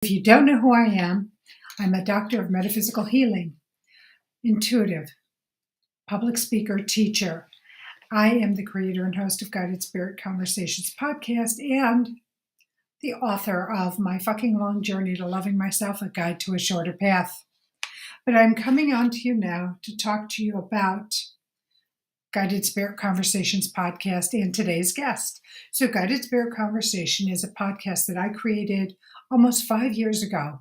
If you don't know who I am, I'm a doctor of metaphysical healing, intuitive, public speaker, teacher. I am the creator and host of Guided Spirit Conversations podcast and the author of My Fucking Long Journey to Loving Myself, A Guide to a Shorter Path. But I'm coming on to you now to talk to you about Guided Spirit Conversations podcast and today's guest. So Guided Spirit Conversation is a podcast that I created almost 5 years ago.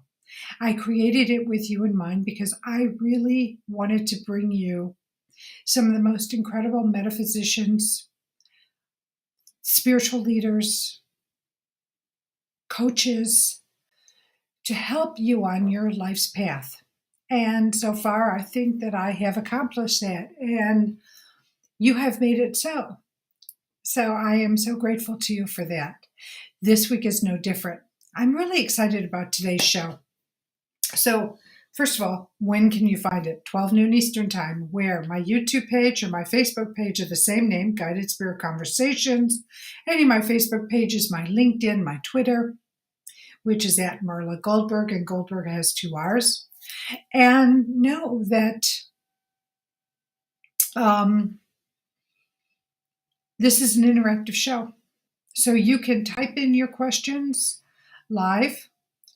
I created it with you in mind because I really wanted to bring you some of the most incredible metaphysicians, spiritual leaders, coaches to help you on your life's path. And so far, I think that I have accomplished that, and you have made it so. So I am so grateful to you for that. This week is no different. I'm really excited about today's show. So first of all, when can you find it? 12 noon Eastern time, where my YouTube page or my Facebook page are the same name, Guided Spirit Conversations. Any of my Facebook pages, my LinkedIn, my Twitter, which is at Marla Goldberg, and Goldberg has 2 R's. And know that this is an interactive show. So you can type in your questions live,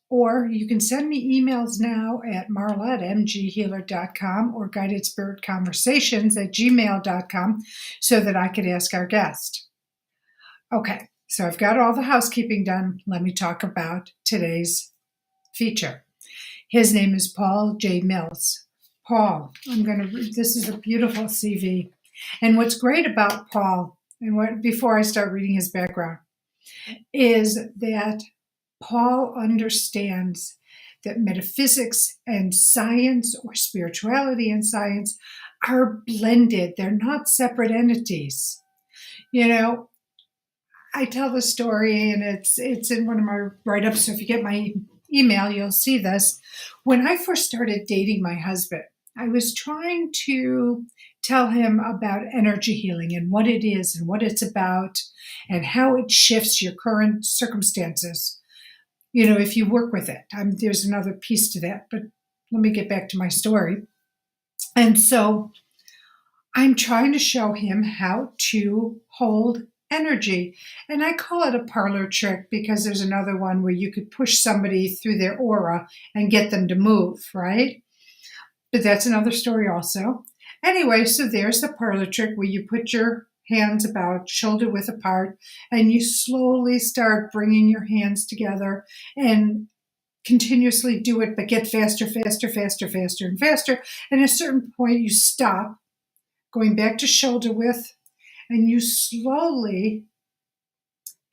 or you can send me emails now at marla@mghealer.com or guidedspiritconversations@gmail.com so that I could ask our guest. Okay, so I've got all the housekeeping done. Let me talk about today's feature. His name is Paul J. Mills. Paul, this is a beautiful CV. And what's great about Paul, before I start reading his background, is that Paul understands that metaphysics and science, or spirituality and science, are blended. They're not separate entities. You know, I tell the story, and it's in one of my write-ups, so if you get my email, you'll see this. When I first started dating my husband, I was trying to tell him about energy healing and what it is and what it's about and how it shifts your current circumstances, you know, if you work with it. There's another piece to that, but let me get back to my story. And so I'm trying to show him how to hold energy. And I call it a parlor trick because there's another one where you could push somebody through their aura and get them to move, right? But that's another story also. Anyway, so there's the parlor trick where you put your hands about shoulder width apart and you slowly start bringing your hands together and continuously do it, but get faster, faster, faster, faster, and faster. And at a certain point, you stop, going back to shoulder width, and you slowly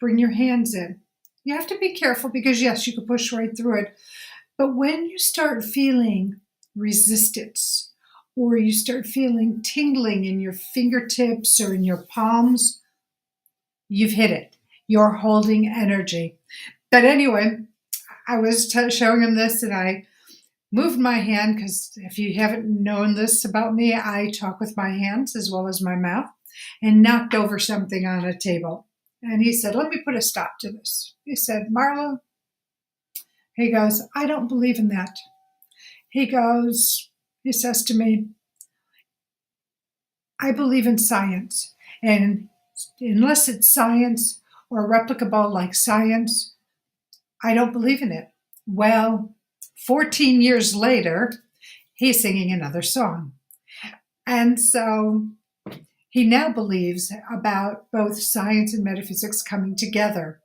bring your hands in. You have to be careful because, yes, you can push right through it. But when you start feeling resistance, or you start feeling tingling in your fingertips or in your palms, you've hit it. You're holding energy. But anyway, I was showing him this, and I moved my hand because if you haven't known this about me, I talk with my hands as well as my mouth, and knocked over something on a table. And he said, "Let me put a stop to this." He said, "Marla," he goes, "I don't believe in that." He says to me, "I believe in science, and unless it's science or replicable like science, I don't believe in it." Well, 14 years later, he's singing another song. And so he now believes about both science and metaphysics coming together.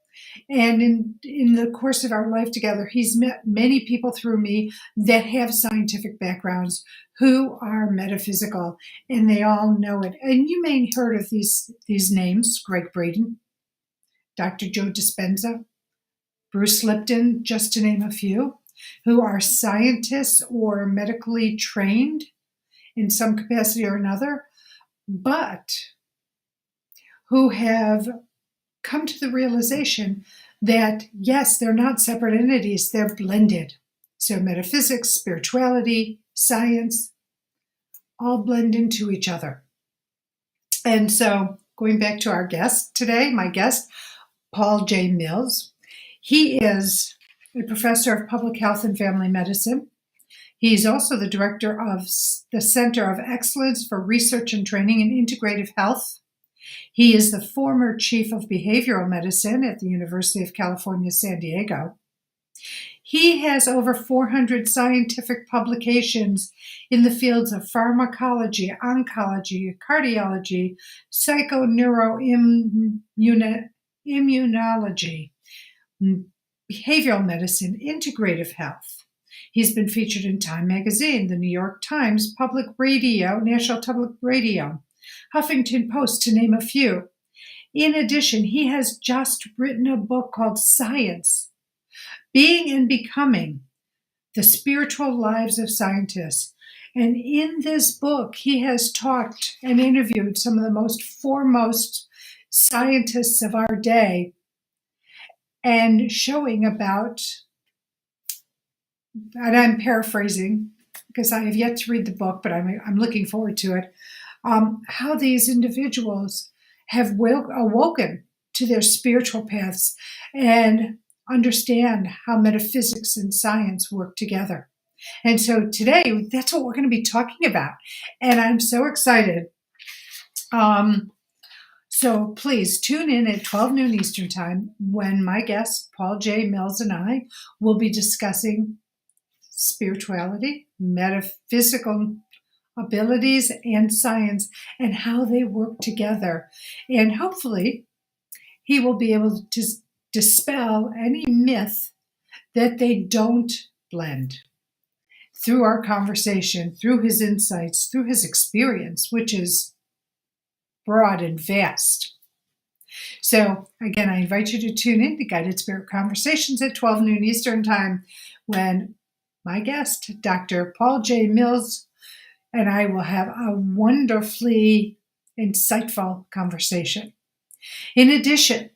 And in the course of our life together, he's met many people through me that have scientific backgrounds who are metaphysical, and they all know it. And you may have heard of these names: Greg Braden, Dr. Joe Dispenza, Bruce Lipton, just to name a few, who are scientists or medically trained in some capacity or another, but who have come to the realization that, yes, they're not separate entities, they're blended. So metaphysics, spirituality, science, all blend into each other. And so going back to our guest today, my guest, Paul J. Mills, he is a professor of public health and family medicine. He's also the director of the Center of Excellence for Research and Training in Integrative Health. He is the former chief of behavioral medicine at the University of California, San Diego. He has over 400 scientific publications in the fields of pharmacology, oncology, cardiology, psychoneuroimmunology, behavioral medicine, integrative health. He's been featured in Time Magazine, the New York Times, Public Radio, National Public Radio, Huffington Post, to name a few. In addition, he has just written a book called Science, Being and Becoming, The Spiritual Lives of Scientists. And in this book, he has talked and interviewed some of the most foremost scientists of our day and showing about, and I'm paraphrasing because I have yet to read the book, but I'm looking forward to it, how these individuals have awoken to their spiritual paths and understand how metaphysics and science work together. And so today, that's what we're going to be talking about. And I'm so excited. So please tune in at 12 noon Eastern Time when my guest, Paul J. Mills, and I will be discussing spirituality, metaphysical abilities, and science, and how they work together. And hopefully, he will be able to dispel any myth that they don't blend through our conversation, through his insights, through his experience, which is broad and vast. So again, I invite you to tune in to Guided Spirit Conversations at 12 noon Eastern Time when my guest, Dr. Paul J. Mills, and I will have a wonderfully insightful conversation. In addition,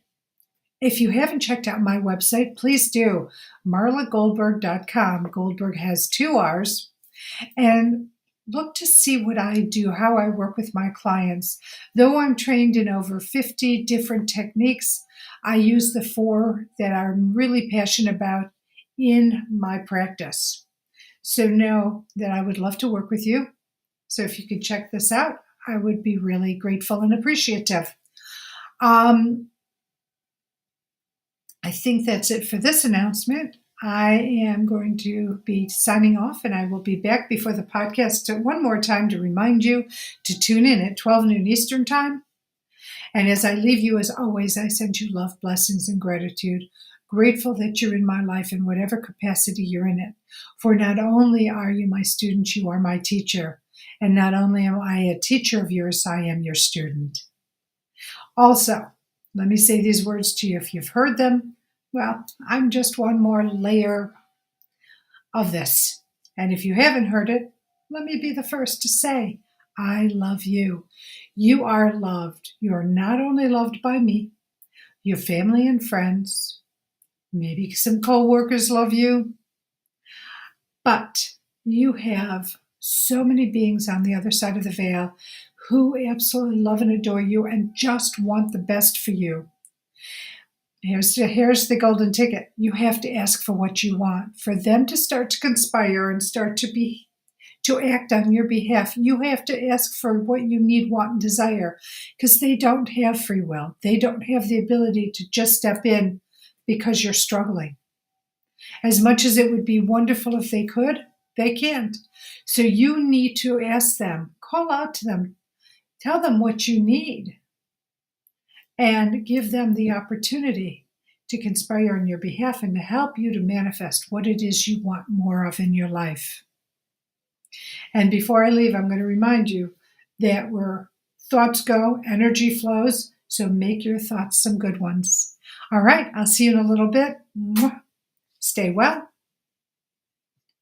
if you haven't checked out my website, please do. marlagoldberg.com. Goldberg has 2 R's. And look to see what I do, how I work with my clients. Though I'm trained in over 50 different techniques, I use the 4 that I'm really passionate about in my practice. So know that I would love to work with you. So if you could check this out, I would be really grateful and appreciative. I think that's it for this announcement. I am going to be signing off, and I will be back before the podcast one more time to remind you to tune in at 12 noon Eastern Time. And as I leave you, as always, I send you love, blessings, and gratitude. Grateful that you're in my life in whatever capacity you're in it. For not only are you my student, you are my teacher. And not only am I a teacher of yours, I am your student. Also, let me say these words to you. If you've heard them, well, I'm just one more layer of this. And if you haven't heard it, let me be the first to say, I love you. You are loved. You are not only loved by me, your family and friends, maybe some co-workers love you, but you have so many beings on the other side of the veil who absolutely love and adore you and just want the best for you. Here's the golden ticket. You have to ask for what you want. For them to start to conspire and start to act on your behalf, you have to ask for what you need, want, and desire, because they don't have free will. They don't have the ability to just step in because you're struggling. As much as it would be wonderful if they could, they can't. So you need to ask them, call out to them, tell them what you need, and give them the opportunity to conspire on your behalf and to help you to manifest what it is you want more of in your life. And before I leave, I'm going to remind you that where thoughts go, energy flows, so make your thoughts some good ones. All right, I'll see you in a little bit. Stay well,